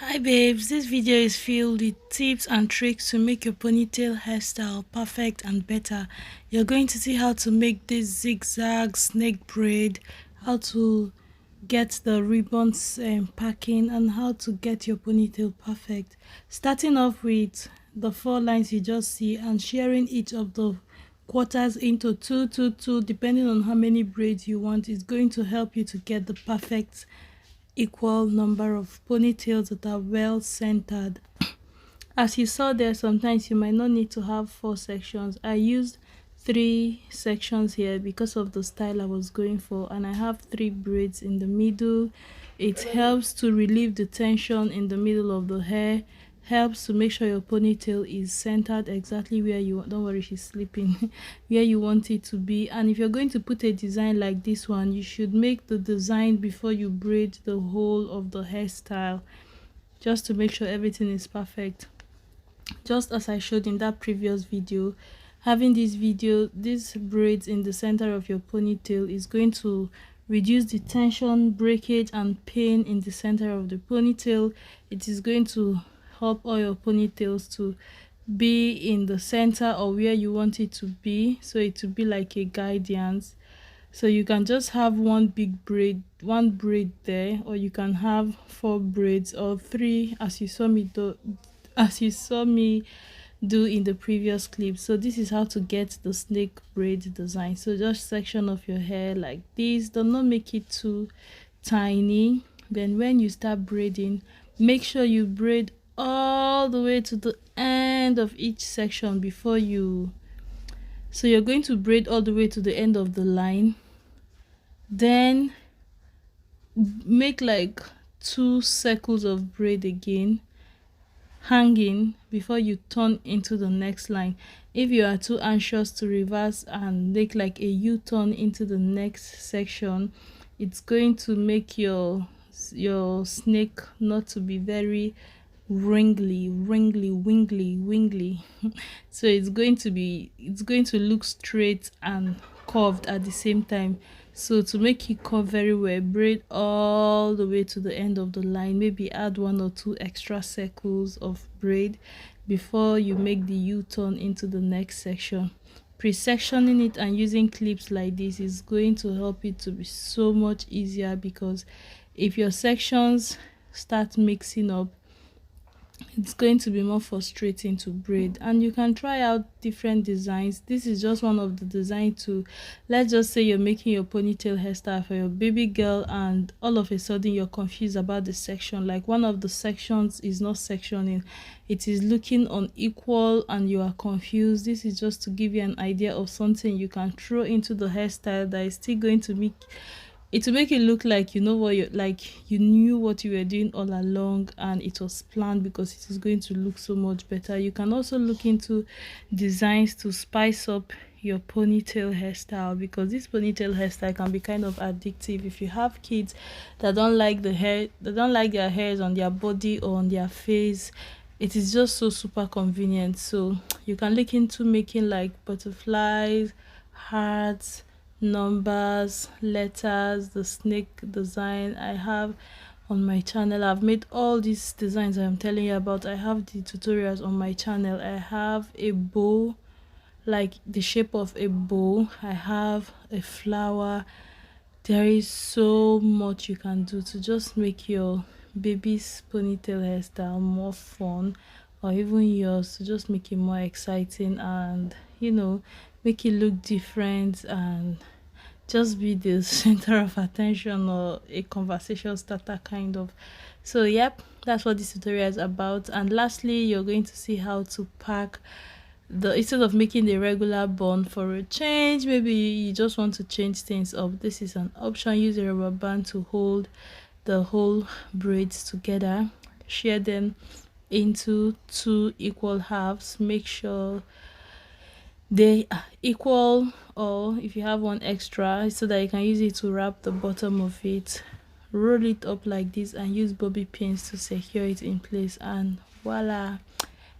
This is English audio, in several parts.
Hi babes, this video is filled with tips and tricks to make your ponytail hairstyle perfect and better. You're going to see how to make this zigzag snake braid, how to get the ribbons packing, and how to get your ponytail perfect. Starting off with the 4 lines you just see and sharing each of the quarters into two depending on how many braids you want is going to help you to get the perfect equal number of ponytails that are well centered. As you saw there, sometimes you might not need to have 4 sections. I used 3 sections here because of the style I was going for, and I have 3 braids in the middle. It helps to relieve the tension in the middle of the hair, helps to make sure your ponytail is centered exactly where you want. Don't worry, she's sleeping. Where you want it to be. And if you're going to put a design like this one, you should make the design before you braid the whole of the hairstyle, just to make sure everything is perfect. Just as I showed in that previous video, having these braids in the center of your ponytail is going to reduce the tension, breakage and pain in the center of the ponytail. It is going to help all your ponytails to be in the center or where you want it to be, so it will be like a guidance. So you can just have one big braid, one braid there, or you can have 4 braids or 3 as you saw me do, in the previous clip. So this is how to get the snake braid design. So just section of your hair like this. Do not make it too tiny. Then when you start braiding, make sure you braid all the way to the end of each section before you. So you're going to braid all the way to the end of the line, then make like 2 circles of braid again hanging before you turn into the next line. If you are too anxious to reverse and make like a U-turn into the next section, it's going to make your snake not to be very wrinkly. So it's going to look straight and curved at the same time. So to make it curve very well, braid all the way to the end of the line, maybe add 1 or 2 extra circles of braid before you make the U-turn into the next section. Pre-sectioning it and using clips like this is going to help it to be so much easier, because if your sections start mixing up, it's going to be more frustrating to braid. And you can try out different designs. This is just one of the designs to, let's just say you're making your ponytail hairstyle for your baby girl and all of a sudden you're confused about the section, like one of the sections is not sectioning, it is looking unequal and you are confused. This is just to give you an idea of something you can throw into the hairstyle that is still going to make it, to make it look like you know what you like, you knew what you were doing all along and it was planned, because it is going to look so much better. You can also look into designs to spice up your ponytail hairstyle, because this ponytail hairstyle can be kind of addictive. If you have kids that don't like their hairs on their body or on their face, it is just so super convenient. So you can look into making like butterflies, hearts, numbers, letters, the snake design I have on my channel. I've made all these designs I'm telling you about. I have the tutorials on my channel. I have a bow, like the shape of a bow. I have a flower. There is so much you can do to just make your baby's ponytail hairstyle more fun, or even yours, to just make it more exciting and make it look different and just be the center of attention or a conversation starter kind of. So yep, that's what this tutorial is about. And lastly, you're going to see how to pack the, instead of making the regular bun for a change, maybe you just want to change things up, this is an option. Use a rubber band to hold the whole braids together, share them into 2 equal halves, make sure they are equal, or if you have one extra, so that you can use it to wrap the bottom of it. Roll it up like this and use bobby pins to secure it in place, and voila,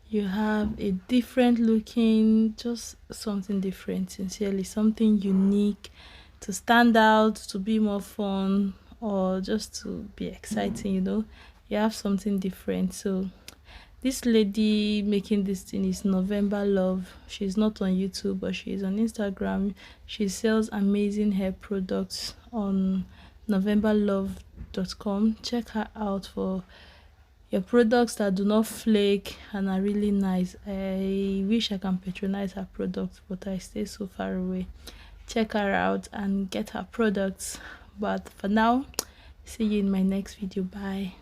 you have a different looking, just something different, sincerely something unique, to stand out, to be more fun, or just to be exciting. you have something different. So this lady making this thing is November Love. She's not on YouTube, but she's on Instagram. She sells amazing hair products on novemberlove.com. Check her out for your products that do not flake and are really nice. I wish I can patronize her products, but I stay so far away. Check her out and get her products. But for now, see you in my next video. Bye.